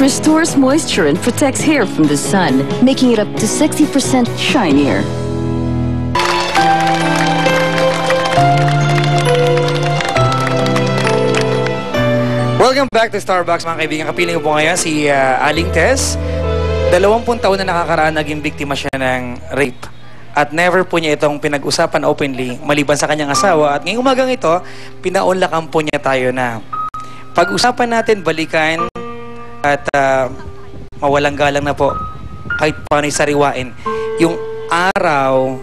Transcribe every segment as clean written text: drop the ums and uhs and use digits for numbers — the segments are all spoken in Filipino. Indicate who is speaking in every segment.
Speaker 1: restores moisture and protects hair from the sun, making it up to 60% shinier.
Speaker 2: Welcome back to Starbucks, mga kaibigan. Kapiling ko po ngayon si Aling Tess. 20 taon na nakakaraan, naging biktima siya ng rape. At never po niya itong pinag-usapan openly, maliban sa kanyang asawa. At ngayong umagang ito, pinaunlakan po niya tayo na pag-usapan natin, balikan, at mawalang galang na po, kahit paano sariwain. Yung araw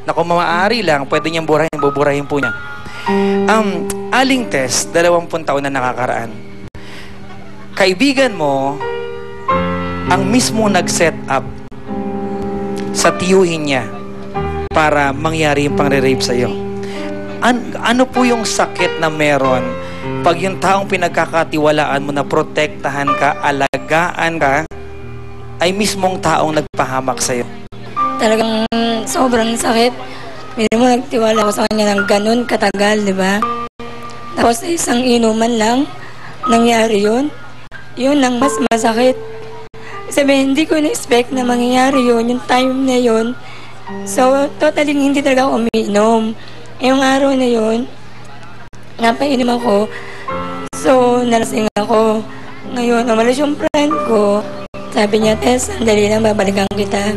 Speaker 2: na kung maaari lang, pwede niyang burahin, buburahin po niya. Aling Tess, 20 taon na nakakaraan. Kaibigan mo, ang mismo nag-set up sa tiyuhin niya para mangyari yung pang-rape sa'yo. Ano po yung sakit na meron pag yung taong pinagkakatiwalaan mo na protektahan ka, alagaan ka, ay mismong taong nagpahamak sa'yo?
Speaker 3: Talagang sobrang sakit. Hindi mo nagtiwala ko sa kanya ng ganun katagal, di ba? Tapos isang inuman lang, nangyari yun. Yun ang mas masakit. Sabi, hindi ko na-expect na mangyayari yun, yung time na yun. So, totally hindi talaga ako umiinom. Yung araw na yun, napainom ako. So, nalasing ako. Ngayon, umalis yung friend ko. Sabi niya, Tess, sandali lang, babalikan kita.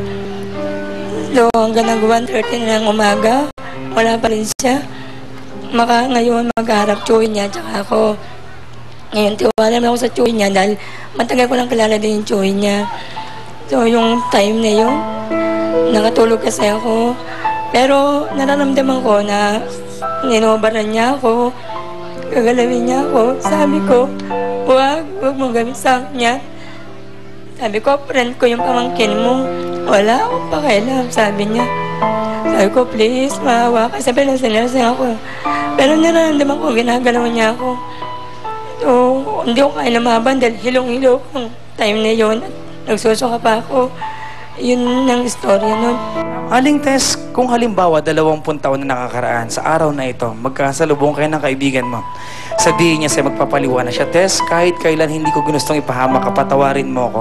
Speaker 3: So, hanggang nag 1:30 na ng umaga, wala pa rin siya. Ngayon, magharap tsuhin niya, tsaka ako. Ngayon, tiwala naman ako sa tsuhin niya dahil matagal ko lang kilala din yung tsuhin niya. So, yung time na yun, nakatulog kasi ako. Pero, nararamdaman ko na ninobaran niya ako, gagalawin niya ako. Sabi ko, huwag mong gawin sa kanya. Sabi ko, friend ko yung pamangkin mo. Wala akong pakialam, sabi niya. Sabi ko, please, maawa ka. Sabi, lasing ako. Pero nararamdaman ko, ginagalaw niya ako. So, hindi ko kaya lumaban dahil hilong-hilo kung time na yun. Nagsusuka pa ako. Yun ang istorya nun.
Speaker 2: Aling Tess, kung halimbawa 20 taon na nakakaraan sa araw na ito, magkasalubong kayo ng kaibigan mo, sabihin niya sa'yo, magpapaliwanag siya, Tess, kahit kailan hindi ko ginustong ipahamak ka, patawarin mo ako.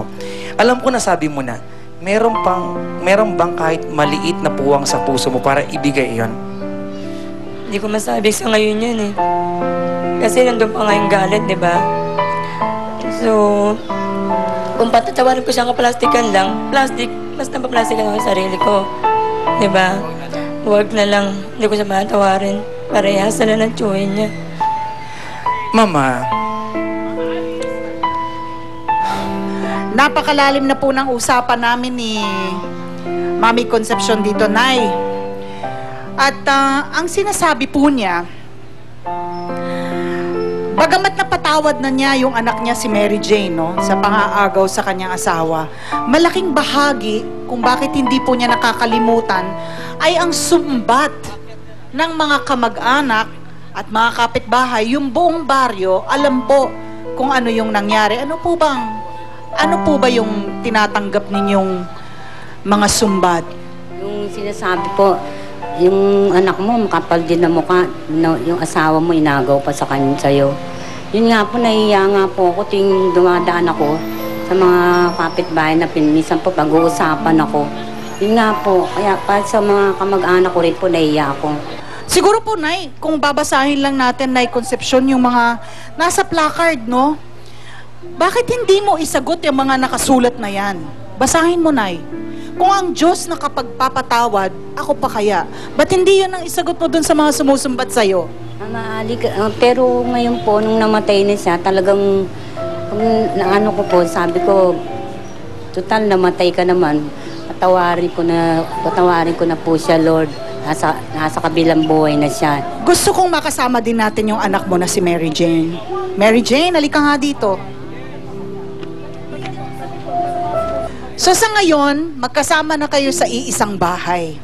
Speaker 2: Alam ko na sabi mo na, meron bang kahit maliit na puwang sa puso mo para ibigay iyon?
Speaker 3: Hindi ko masabi sa ngayon yun eh. Kasi nandun pa nga yung galit, di ba? So, kung patatawarin ko siya kaplastikan lang, plastic, mas napaplastikan ako sa sarili ko. Di ba? Huwag na lang, hindi ko siya matawarin. Parehas na ng tsuhin niya.
Speaker 2: Mama,
Speaker 4: napakalalim na po ng usapan namin ni Mami Concepcion dito, Nay. At ang sinasabi po niya, bagamat napatawad na niya yung anak niya si Mary Jane, no, sa pang-aagaw sa kanyang asawa, malaking bahagi kung bakit hindi po niya nakakalimutan ay ang sumbat ng mga kamag-anak at mga kapitbahay. Yung buong baryo, alam po kung ano yung nangyari. Ano po ba yung tinatanggap ninyong mga sumbat?
Speaker 5: Yung sinasabi po, yung anak mo, makapal din na mukha, yung asawa mo, inagaw pa sa kanya sa'yo. Yun nga po, nahiya nga po ako, tuwing dumadaan ako sa mga kapitbahay na minsan po pag-uusapan ako. Yun nga po, kaya pa sa mga kamag-anak ko rin po, nahiya ako.
Speaker 4: Siguro po, Nay, kung babasahin lang natin, Nay Concepcion, yung mga nasa placard, no? Bakit hindi mo isagot yung mga nakasulat na yan? Basahin mo, Nay. Kung ang Diyos nakapagpapatawad, ako pa kaya? Ba't hindi yun ang isagot mo dun sa mga sumusumbat sa'yo?
Speaker 5: Pero ngayon po, nung namatay na siya, talagang, ano ko po, sabi ko, total, namatay ka naman. Patawarin ko na po siya, Lord. Nasa kabilang buhay na siya.
Speaker 4: Gusto kong makasama din natin yung anak mo na si Mary Jane. Mary Jane, halika nga dito. So sa ngayon, magkasama na kayo sa iisang bahay.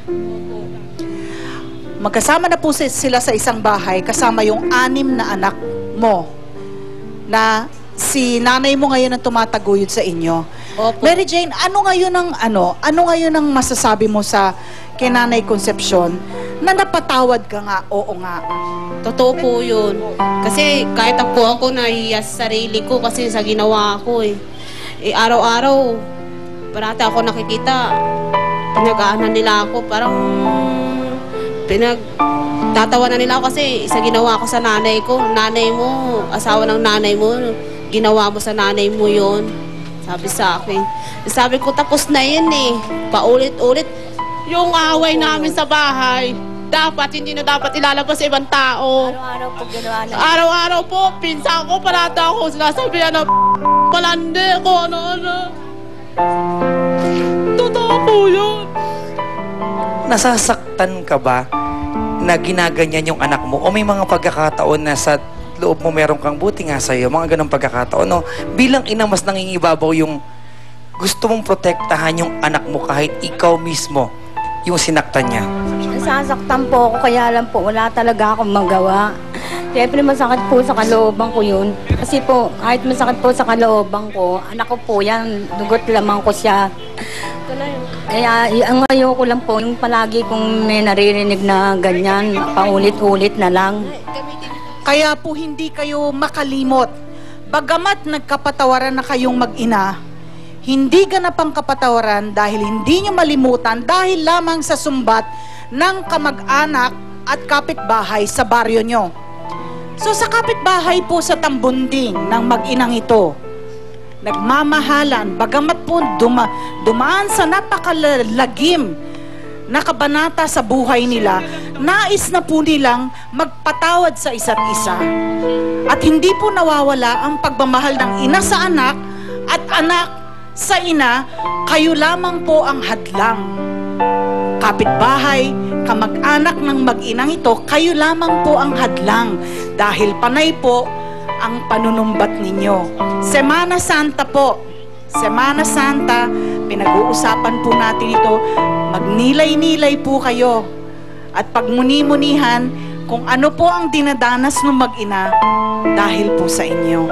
Speaker 4: Magkasama na po sila sa isang bahay kasama yung 6 na anak mo na si nanay mo ngayon ang tumataguyod sa inyo. Opo. Mary Jane, ano ngayon ang masasabi mo sa kay Nanay Concepcion na napatawad ka nga, oo nga?
Speaker 6: Totoo po yun. Kasi kahit ako nahiya sa sarili ko kasi sa ginawa ko eh. Eh, araw-araw, parati ako nakikita, pinag-aanan nila ako, parang pinagtatawanan nila ako kasi isa ginawa ko sa nanay ko. Nanay mo, asawa ng nanay mo, ginawa mo sa nanay mo yon, sabi sa akin. Sabi ko, tapos na yun eh. Paulit-ulit. Yung away namin sa bahay, hindi na dapat ilalabas sa ibang tao.
Speaker 5: Araw-araw po ginawa na.
Speaker 6: Araw-araw po, pinsan ko, parati ako sinasabihan na malandi ko, ano. Totoo po yun.
Speaker 2: Nasasaktan ka ba na ginaganyan yung anak mo? O may mga pagkakataon na sa loob mo meron kang buti nga sa'yo, mga ganong pagkakataon, no? Bilang ina, mas nangingibabaw yung gusto mong protektahan yung anak mo kahit ikaw mismo yung sinaktan niya.
Speaker 5: Nasasaktan po ako, kaya lang po, wala talaga akong magawa. Siyempre masakit po sa kalooban ko yun. Kasi po, kahit masakit po sa kalooban ko, anak ko po yan, dugot lamang ko siya. Kaya ang ayoko lang po, yung palagi kong may naririnig na ganyan, paulit-ulit na lang.
Speaker 4: Kaya po hindi kayo makalimot. Bagamat nagkapatawaran na kayong mag-ina, hindi ganapang kapatawaran dahil hindi nyo malimutan dahil lamang sa sumbat ng kamag-anak at kapitbahay sa baryo nyo. So sa kapitbahay po sa Tambunding ng mag-inang ito, nagmamahalan, bagamat po dumaan sa napakalagim na kabanata sa buhay nila, nais na po nilang magpatawad sa isa't isa. At hindi po nawawala ang pagmamahal ng ina sa anak at anak sa ina, kayo lamang po ang hadlang. Kapitbahay, kamag-anak ng mag-inang ito, kayo lamang po ang hadlang dahil panay po ang panunumbat ninyo. Semana Santa po, Semana Santa, pinag-uusapan po natin ito, magnilay-nilay po kayo at pagmuni-munihan kung ano po ang dinadanas ng mag-ina dahil po sa inyo.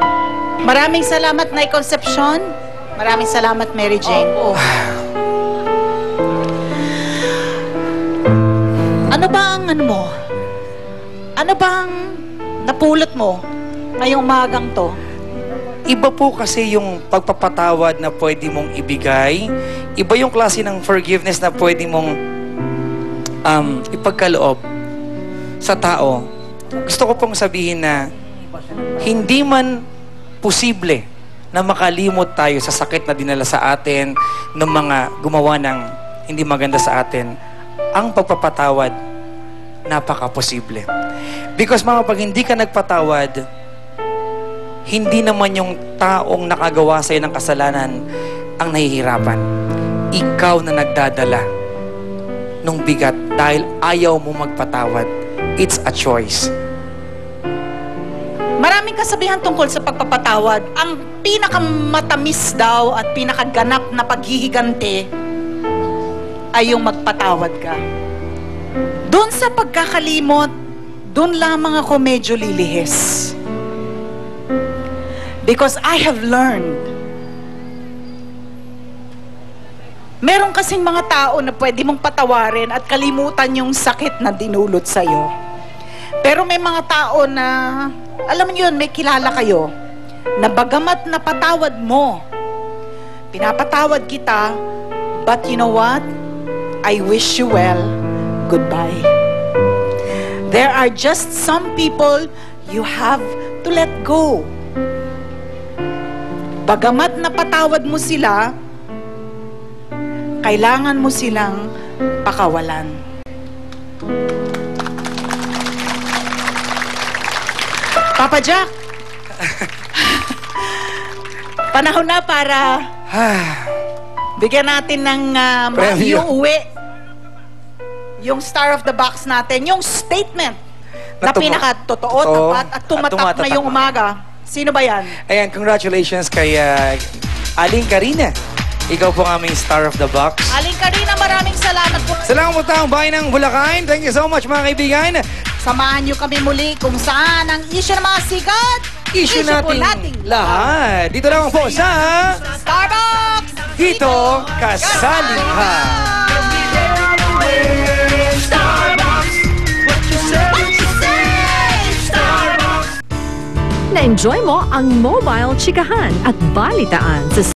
Speaker 4: Maraming salamat, Nay Concepcion. Maraming salamat, Mary Jane. Ano ba ang mo? Ano ba ang napulot mo ngayong umagang to?
Speaker 2: Iba po kasi yung pagpapatawad na pwede mong ibigay. Iba yung klase ng forgiveness na pwede mong ipagkaloob sa tao. Gusto ko pong sabihin na hindi man posible na makalimot tayo sa sakit na dinala sa atin ng mga gumawa ng hindi maganda sa atin. Ang pagpapatawad, napaka-posible. Because pag hindi ka nagpatawad, hindi naman yung taong nakagawa sa'yo ng kasalanan ang nahihirapan. Ikaw na nagdadala ng bigat dahil ayaw mo magpatawad. It's a choice.
Speaker 4: Maraming kasabihan tungkol sa pagpapatawad. Ang pinakamatamis daw at pinakaganap na paghihiganti ay yung magpatawad ka. Doon sa pagkakalimot, doon lamang ako medyo lilihis. Because I have learned. Meron kasing mga tao na pwede mong patawarin at kalimutan yung sakit na dinulot sa'yo. Pero may mga tao na, alam niyo yun, may kilala kayo, na bagamat napatawad mo, pinapatawad kita, but you know what? I wish you well. Goodbye. There are just some people you have to let go. Bagamat napatawad mo sila, kailangan mo silang pakawalan. Papa Jack, panahon na para bigyan natin ng iuwi yung Star of the Box natin, yung statement na pinakatotoo, tapat at tumatak na yung umaga. Sino ba yan?
Speaker 2: Ayan, congratulations kay Aling Karina. Ikaw po ang aming Star of the Box.
Speaker 4: Aling Karina, maraming salamat po.
Speaker 2: Salamat po taong bayan ng Bulacan. Thank you so much mga kaibigan.
Speaker 4: Samahan niyo kami muli kung saan ang issue ng mga sikat.
Speaker 2: Issue natin lahat. Dito lang po sa
Speaker 4: Starbucks!
Speaker 2: Dito Kasali Ka.
Speaker 7: Na-enjoy mo ang mobile chikahan at balitaan sa